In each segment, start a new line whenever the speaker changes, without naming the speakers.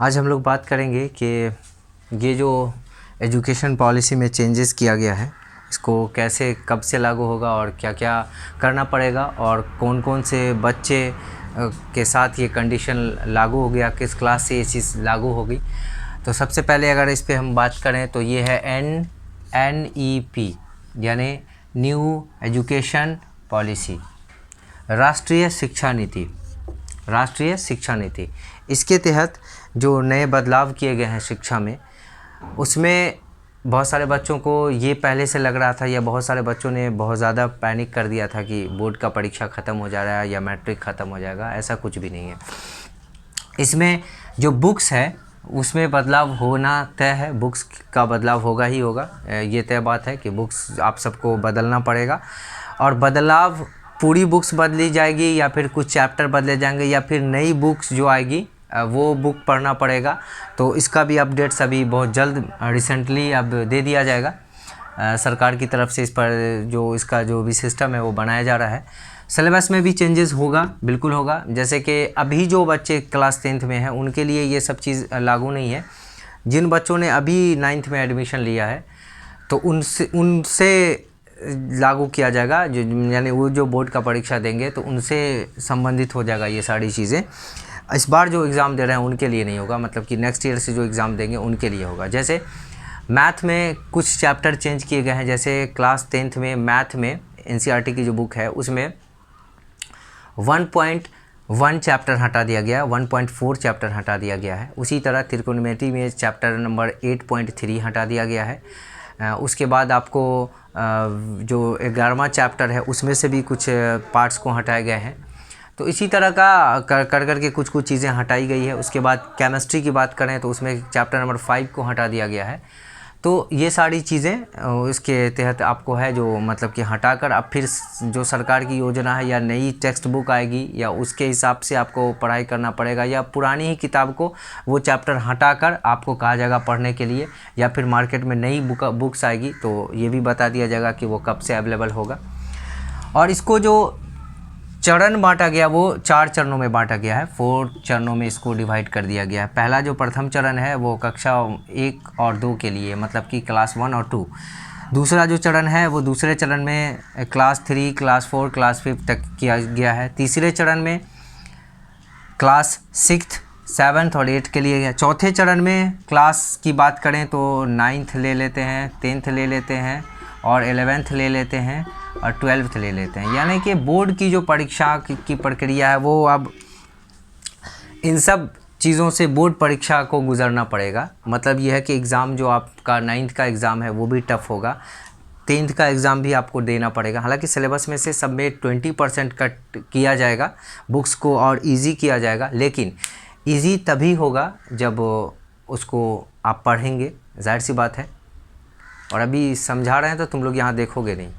आज हम लोग बात करेंगे कि ये जो एजुकेशन पॉलिसी में चेंजेस किया गया है इसको कैसे कब से लागू होगा और क्या क्या करना पड़ेगा और कौन कौन से बच्चे के साथ ये कंडीशन लागू हो गया, किस क्लास से ये चीज़ लागू होगी। तो सबसे पहले अगर इस पे हम बात करें तो ये है NEP यानी न्यू एजुकेशन पॉलिसी, राष्ट्रीय शिक्षा नीति। राष्ट्रीय शिक्षा नीति इसके तहत जो नए बदलाव किए गए हैं शिक्षा में, उसमें बहुत सारे बच्चों को ये पहले से लग रहा था या बहुत सारे बच्चों ने बहुत ज़्यादा पैनिक कर दिया था कि बोर्ड का परीक्षा ख़त्म हो जा रहा है या मैट्रिक ख़त्म हो जाएगा। ऐसा कुछ भी नहीं है। इसमें जो बुक्स है उसमें बदलाव होना तय है, बुक्स का बदलाव होगा ही होगा। ये तय बात है कि बुक्स आप सबको बदलना पड़ेगा और बदलाव पूरी बुक्स बदली जाएगी या फिर कुछ चैप्टर बदले जाएंगे या फिर नई बुक्स जो आएगी वो बुक पढ़ना पड़ेगा। तो इसका भी अपडेट्स अभी बहुत जल्द रिसेंटली अब दे दिया जाएगा सरकार की तरफ से। इस पर जो इसका जो भी सिस्टम है वो बनाया जा रहा है। सिलेबस में भी चेंजेस होगा, बिल्कुल होगा। जैसे कि अभी जो बच्चे क्लास 10th में हैं उनके लिए ये सब चीज़ लागू नहीं है। जिन बच्चों ने अभी 9th में एडमिशन लिया है तो उनसे लागू किया जाएगा, जो यानी वो जो बोर्ड का परीक्षा देंगे तो उनसे संबंधित हो जाएगा ये सारी चीज़ें। इस बार जो एग्ज़ाम दे रहे हैं उनके लिए नहीं होगा, मतलब कि नेक्स्ट ईयर से जो एग्ज़ाम देंगे उनके लिए होगा। जैसे मैथ में कुछ चैप्टर चेंज किए गए हैं। जैसे क्लास 10th में मैथ में NCERT की जो बुक है उसमें 1.1 चैप्टर हटा दिया गया, 1.4 चैप्टर हटा दिया गया है। उसी तरह त्रिकोणमिति में चैप्टर नंबर 8.3 हटा दिया गया है। उसके बाद आपको जो 11वां चैप्टर है उसमें से भी कुछ पार्ट्स को हटाए गए हैं। तो इसी तरह का कर के कुछ चीज़ें हटाई गई है। उसके बाद केमिस्ट्री की बात करें तो उसमें चैप्टर नंबर 5 को हटा दिया गया है। तो ये सारी चीज़ें इसके तहत आपको है, जो मतलब कि हटाकर अब फिर जो सरकार की योजना है या नई टेक्स्ट बुक आएगी या उसके हिसाब से आपको पढ़ाई करना पड़ेगा, या पुरानी ही किताब को वो चैप्टर हटाकर आपको कहा जाएगा पढ़ने के लिए, या फिर मार्केट में नई बुक्स आएगी तो ये भी बता दिया जाएगा कि वो कब से अवेलेबल होगा। और इसको जो चरण बांटा गया वो 4 चरणों में बांटा गया है, 4 चरणों में इसको डिवाइड कर दिया गया है। पहला जो प्रथम चरण है वो कक्षा 1 और 2 के लिए, मतलब कि क्लास 1 और 2। दूसरा जो चरण है वो दूसरे चरण में क्लास 3, क्लास 4, क्लास 5 तक किया गया है। तीसरे चरण में क्लास 6, 7th और 8 के लिए है। चौथे चरण में क्लास की बात करें तो 9th ले लेते हैं, 10th ले लेते हैं और 11th ले लेते हैं और 12th ले लेते हैं। यानी कि बोर्ड की जो परीक्षा की प्रक्रिया है वो अब इन सब चीज़ों से बोर्ड परीक्षा को गुजरना पड़ेगा। मतलब यह है कि एग्ज़ाम जो आपका 9th का एग्ज़ाम है वो भी टफ़ होगा, 10th का एग्ज़ाम भी आपको देना पड़ेगा। हालांकि सिलेबस में से सब में 20% कट किया जाएगा बुक्स को और इजी किया जाएगा, लेकिन इजी तभी होगा जब उसको आप पढ़ेंगे, जाहिर सी बात है। और अभी समझा रहे हैं तो तुम लोग यहाँ देखोगे नहीं।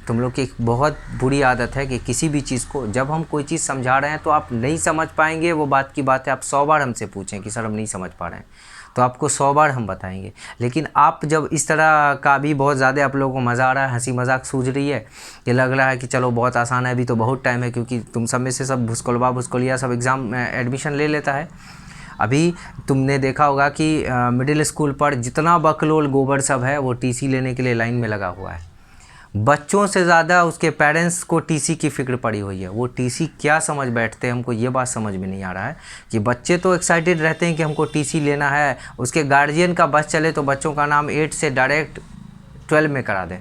तुम लोग की एक बहुत बुरी आदत है कि किसी भी चीज़ को जब हम कोई चीज़ समझा रहे हैं तो आप नहीं समझ पाएंगे, वो बात की बात है। आप 100 बार हमसे पूछें कि सर हम नहीं समझ पा रहे हैं तो आपको 100 बार हम बताएंगे। लेकिन आप जब इस तरह का भी बहुत ज़्यादा आप लोगों को मज़ा आ रहा है, हंसी मजाक सूझ रही है, ये लग रहा है कि चलो बहुत आसान है, अभी तो बहुत टाइम है, क्योंकि तुम सब में से सब भुस्कुलिया सब एग्ज़ाम एडमिशन ले लेता है। अभी तुमने देखा होगा कि मिडिल स्कूल पर जितना बकलोल गोबर सब है वो TC लेने के लिए लाइन में लगा हुआ है। बच्चों से ज़्यादा उसके पेरेंट्स को TC की फ़िक्र पड़ी हुई है। वो TC क्या समझ बैठते हैं, हमको ये बात समझ में नहीं आ रहा है कि बच्चे तो एक्साइटेड रहते हैं कि हमको TC लेना है, उसके गार्जियन का बस चले तो बच्चों का नाम 8 से डायरेक्ट 12 में करा दें,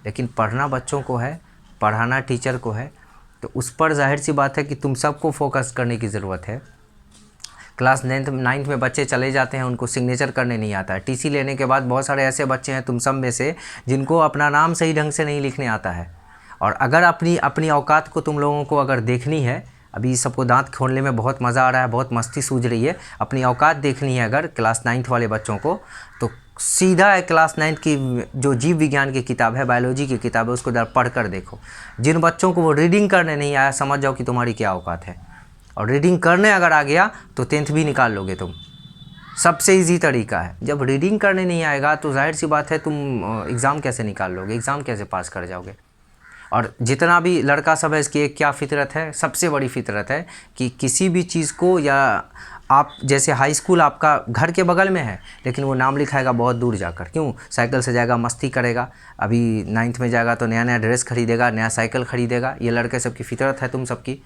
लेकिन पढ़ना बच्चों को है, पढ़ाना टीचर को है। तो उस पर जाहिर सी बात है कि तुम सबको फोकस करने की ज़रूरत है। क्लास 9th में बच्चे चले जाते हैं, उनको सिग्नेचर करने नहीं आता है। TC लेने के बाद बहुत सारे ऐसे बच्चे हैं तुम सब में से जिनको अपना नाम सही ढंग से नहीं लिखने आता है। और अगर अपनी औकात को तुम लोगों को अगर देखनी है, अभी सबको दांत खोलने में बहुत मज़ा आ रहा है, बहुत मस्ती सूझ रही है, अपनी औकात देखनी है अगर क्लास 9th वाले बच्चों को, तो सीधा है क्लास 9th की जो जीव विज्ञान की किताब है, बायोलॉजी की किताब है, उसको पढ़ कर देखो। जिन बच्चों को वो रीडिंग करने नहीं आया, समझ जाओ कि तुम्हारी क्या औकात है। और रीडिंग करने अगर आ गया तो 10th भी निकाल लोगे तुम। सबसे इजी तरीका है। जब रीडिंग करने नहीं आएगा तो जाहिर सी बात है तुम एग्ज़ाम कैसे निकाल लोगे, एग्ज़ाम कैसे पास कर जाओगे। और जितना भी लड़का सब है, इसकी एक क्या फ़ितरत है, सबसे बड़ी फ़ितरत है कि किसी भी चीज़ को या आप जैसे हाई स्कूल आपका घर के बगल में है, लेकिन वो नाम लिखाएगा बहुत दूर जाकर। क्यों? साइकिल से जाएगा, मस्ती करेगा। अभी 9th में जाएगा तो नया नया ड्रेस खरीदेगा, नया साइकिल खरीदेगा। ये लड़के सबकी फितरत है, तुम सबकी।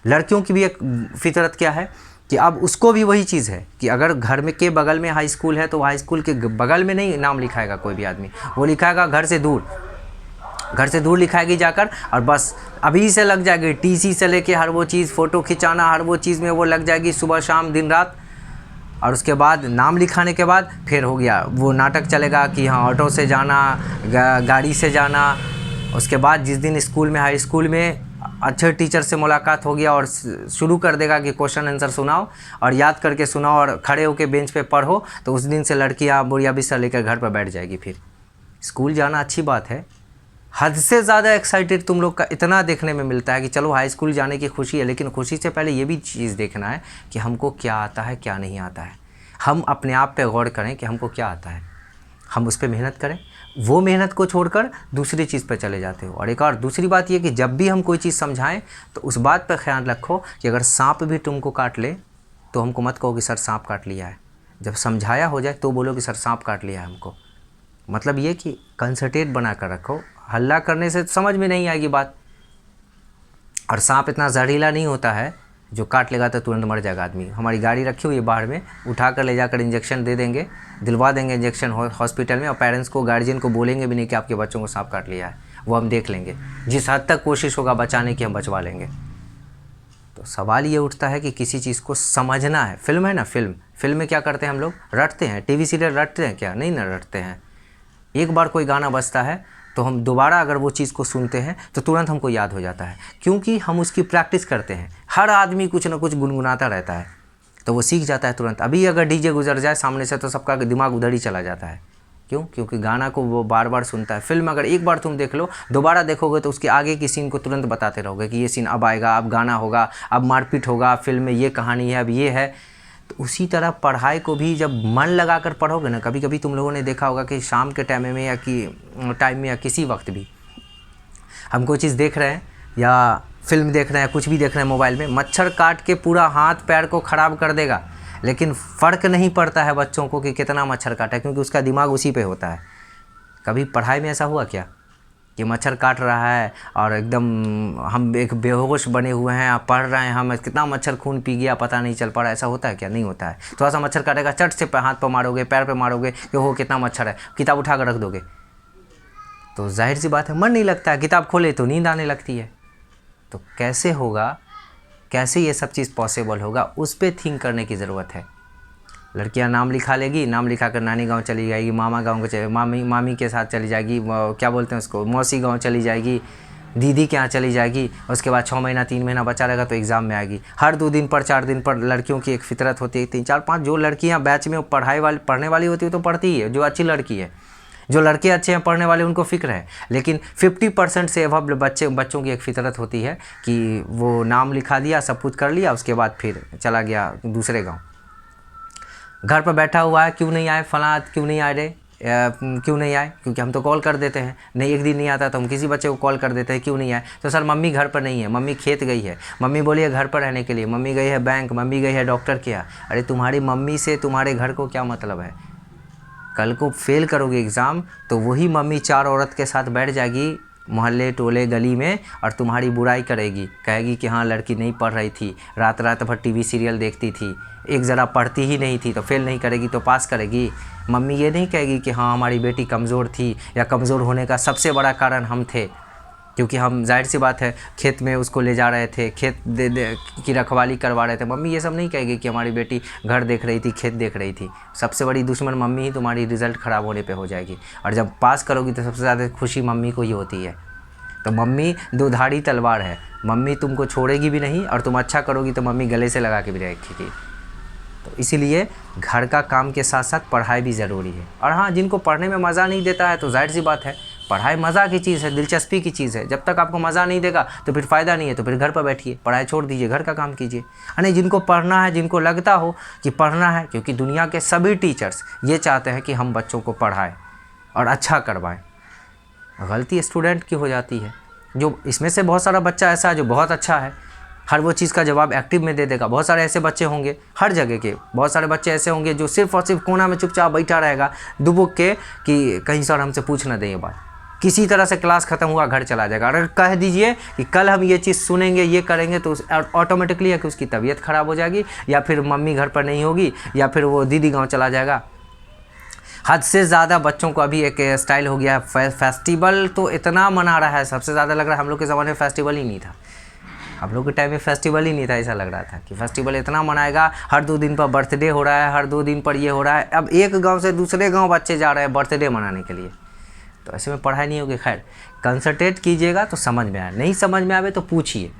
लड़कियों की भी एक फितरत क्या है कि अब उसको भी वही चीज़ है कि अगर घर में के बगल में हाई स्कूल है तो हाई स्कूल के बगल में नहीं नाम लिखाएगा कोई भी आदमी, वो लिखाएगा घर से दूर। घर से दूर लिखाएगी जाकर, और बस अभी से लग जाएगी टीसी से लेके हर वो चीज़, फ़ोटो खिंचाना, हर वो चीज़ में वो लग जाएगी सुबह शाम दिन रात। और उसके बाद नाम लिखाने के बाद फिर हो गया वो नाटक चलेगा कि हाँ ऑटो से जाना, गाड़ी से जाना। उसके बाद जिस दिन स्कूल में, हाई स्कूल में अच्छे टीचर से मुलाकात हो गया और शुरू कर देगा कि क्वेश्चन आंसर सुनाओ और याद करके सुनाओ और खड़े होकर बेंच पे पढ़ो, तो उस दिन से लड़कियाँ बुढ़िया बिस्तर लेकर घर पर बैठ जाएगी। फिर स्कूल जाना अच्छी बात है, हद से ज़्यादा एक्साइटेड तुम लोग का इतना देखने में मिलता है कि चलो हाई स्कूल जाने की खुशी है, लेकिन खुशी से पहले ये भी चीज़ देखना है कि हमको क्या आता है क्या नहीं आता है। हम अपने आप पे गौर करें कि हमको क्या आता है, हम उस पर मेहनत करें। वो मेहनत को छोड़कर दूसरी चीज़ पर चले जाते हो। और एक और दूसरी बात ये कि जब भी हम कोई चीज़ समझाएं तो उस बात पर ख्याल रखो कि अगर सांप भी तुमको काट ले तो हमको मत कहो कि सर सांप काट लिया है। जब समझाया हो जाए तो बोलो कि सर सांप काट लिया है हमको। मतलब ये कि कंसंट्रेट बना कर रखो। हल्ला करने से समझ में नहीं आएगी बात। और सांप इतना जहरीला नहीं होता है, जो काट लेगा तो तुरंत मर जाएगा आदमी। हमारी गाड़ी रखी हुई है बाहर में, उठा कर ले जाकर इंजेक्शन दे देंगे, दिलवा देंगे इंजेक्शन हॉस्पिटल में, और पेरेंट्स को, गार्जियन को बोलेंगे भी नहीं कि आपके बच्चों को सांप काट लिया है। वो हम देख लेंगे, जिस हद तक कोशिश होगा बचाने की हम बचवा लेंगे। तो सवाल ये उठता है कि किसी चीज़ को समझना है। फिल्म है ना, फिल्म में क्या करते हैं हम लोग? रटते हैं। टीवी सीरियल रटते हैं क्या? नहीं ना रटते हैं। एक बार कोई गाना बजता है तो हम दोबारा अगर वो चीज़ को सुनते हैं तो तुरंत हमको याद हो जाता है, क्योंकि हम उसकी प्रैक्टिस करते हैं। हर आदमी कुछ ना कुछ गुनगुनाता रहता है तो वो सीख जाता है तुरंत। अभी अगर डीजे गुजर जाए सामने से तो सबका दिमाग उधर ही चला जाता है। क्यों? क्योंकि गाना को वो बार बार सुनता है। फिल्म अगर एक बार तुम देख लो, दोबारा देखोगे तो उसके आगे की सीन को तुरंत बताते रहोगे कि ये सीन अब आएगा, अब गाना होगा, अब मारपीट होगा, फिल्म में ये कहानी है, अब ये है। तो उसी तरह पढ़ाई को भी जब मन लगाकर पढ़ोगे ना, कभी कभी तुम लोगों ने देखा होगा कि शाम के टाइम में या कि टाइम में या किसी वक्त भी हम कोई चीज़ देख रहे हैं या फिल्म देख रहे हैं, कुछ भी देख रहे हैं मोबाइल में, मच्छर काट के पूरा हाथ पैर को ख़राब कर देगा, लेकिन फ़र्क नहीं पड़ता है बच्चों को कि कितना मच्छर काटा है, क्योंकि उसका दिमाग उसी पे होता है। कभी पढ़ाई में ऐसा हुआ क्या कि मच्छर काट रहा है और एकदम हम एक बेहोश बने हुए हैं, आप पढ़ रहे हैं, हम कितना मच्छर खून पी गया पता नहीं चल पा रहा? ऐसा होता है क्या? नहीं होता है। थोड़ा सा मच्छर काटेगा, चट से हाथ पर मारोगे, पैर पे मारोगे कि हो कितना मच्छर है, किताब उठा कर रख दोगे। तो जाहिर सी बात है मन नहीं लगता है, किताब खोले तो नींद आने लगती है। तो कैसे होगा, कैसे ये सब चीज़ पॉसिबल होगा, उस पर थिंक करने की ज़रूरत है। लड़कियां नाम लिखा लेगी, नाम लिखा कर नानी गांव चली जाएगी, मामा गांव को मामी के साथ चली जाएगी, क्या बोलते हैं उसको, मौसी गांव चली जाएगी, दीदी के यहाँ चली जाएगी। उसके बाद 6 महीना 3 महीना बचा रहेगा तो एग्ज़ाम में आएगी। हर 2 दिन पर 4 दिन पर लड़कियों की एक फितरत होती है, 3 4 5 जो लड़कियाँ बैच में पढ़ने वाली होती है तो पढ़ती ही है, जो अच्छी लड़की है। जो लड़के अच्छे हैं पढ़ने वाले उनको फ़िक्र है, लेकिन 50% से अबव बच्चों की एक फितरत होती है कि वो नाम लिखा दिया, सब कुछ कर लिया, उसके बाद फिर चला गया दूसरे गाँव। घर पर बैठा हुआ है, क्यों नहीं आए फलां, क्यों नहीं आए रे, क्यों नहीं आए? क्योंकि हम तो कॉल कर देते हैं। नहीं, एक दिन नहीं आता तो हम किसी बच्चे को कॉल कर देते हैं, क्यों नहीं आए? तो सर मम्मी घर पर नहीं है, मम्मी खेत गई है, मम्मी बोली है घर पर रहने के लिए, मम्मी गई है बैंक, मम्मी गई है डॉक्टर के यहाँ। अरे तुम्हारी मम्मी से तुम्हारे घर को क्या मतलब है? कल को फेल करोगे एग्ज़ाम तो वही मम्मी 4 औरत के साथ बैठ जाएगी मोहल्ले टोले गली में और तुम्हारी बुराई करेगी, कहेगी कि हाँ लड़की नहीं पढ़ रही थी, रात रात भर टीवी सीरियल देखती थी, एक ज़रा पढ़ती ही नहीं थी, तो फेल नहीं करेगी तो पास करेगी। मम्मी ये नहीं कहेगी कि हाँ हमारी बेटी कमज़ोर थी या कमज़ोर होने का सबसे बड़ा कारण हम थे, क्योंकि हम जाहिर सी बात है खेत में उसको ले जा रहे थे, खेत की रखवाली करवा रहे थे। मम्मी ये सब नहीं कहेगी कि हमारी बेटी घर देख रही थी, खेत देख रही थी। सबसे बड़ी दुश्मन मम्मी ही तुम्हारी रिज़ल्ट ख़राब होने पे हो जाएगी, और जब पास करोगी तो सबसे ज़्यादा खुशी मम्मी को ही होती है। तो मम्मी 2 धारी तलवार है, मम्मी तुमको छोड़ेगी भी नहीं और तुम अच्छा करोगी तो मम्मी गले से लगा के भी रखेगी। तो इसीलिए घर का काम के साथ साथ पढ़ाई भी ज़रूरी है। और हाँ, जिनको पढ़ने में मज़ा नहीं देता है तो जाहिर सी बात है, पढ़ाई मज़ा की चीज़ है, दिलचस्पी की चीज़ है। जब तक आपको मज़ा नहीं देगा तो फिर फ़ायदा नहीं है, तो फिर घर पर बैठिए, पढ़ाई छोड़ दीजिए, घर का काम कीजिए। यानी जिनको पढ़ना है, जिनको लगता हो कि पढ़ना है, क्योंकि दुनिया के सभी टीचर्स ये चाहते हैं कि हम बच्चों को पढ़ाएं और अच्छा करवाएं। गलती स्टूडेंट की हो जाती है। जो इसमें से बहुत सारा बच्चा ऐसा है जो बहुत अच्छा है, हर वो चीज़ का जवाब एक्टिव में दे देगा। बहुत सारे ऐसे बच्चे होंगे, हर जगह के बहुत सारे बच्चे ऐसे होंगे जो सिर्फ और सिर्फ कोना में चुपचाप बैठा रहेगा दुबुक के कि कहीं सर हमसे पूछ ना दें ये बात। किसी तरह से क्लास ख़त्म हुआ घर चला जाएगा। अगर कह दीजिए कि कल हम ये चीज़ सुनेंगे, ये करेंगे, तो ऑटोमेटिकली है कि उसकी तबीयत ख़राब हो जाएगी, या फिर मम्मी घर पर नहीं होगी, या फिर वो दीदी गाँव चला जाएगा। हद से ज़्यादा बच्चों को अभी एक स्टाइल हो गया है, फेस्टिवल तो इतना मना रहा है, सबसे ज़्यादा लग रहा है हम लोग के ज़माने में फेस्टिवल ही नहीं था। हम लोग के टाइम में फेस्टिवल ही नहीं था, ऐसा लग रहा था कि फेस्टिवल इतना मनाएगा, हर 2 दिन पर बर्थडे हो रहा है, हर 2 दिन पर ये हो रहा है। अब एक गांव से दूसरे गांव बच्चे जा रहे हैं बर्थडे मनाने के लिए, तो ऐसे में पढ़ाई नहीं होगी। खैर कंसंट्रेट कीजिएगा तो समझ में आए, नहीं समझ में आवे तो पूछिए,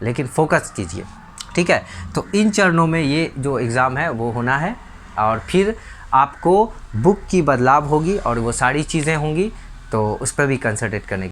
लेकिन फोकस कीजिए, ठीक है। तो इन चरणों में ये जो एग्ज़ाम है वो होना है, और फिर आपको बुक की बदलाव होगी और वो सारी चीज़ें होंगी, तो उस पर भी कंसंट्रेट करने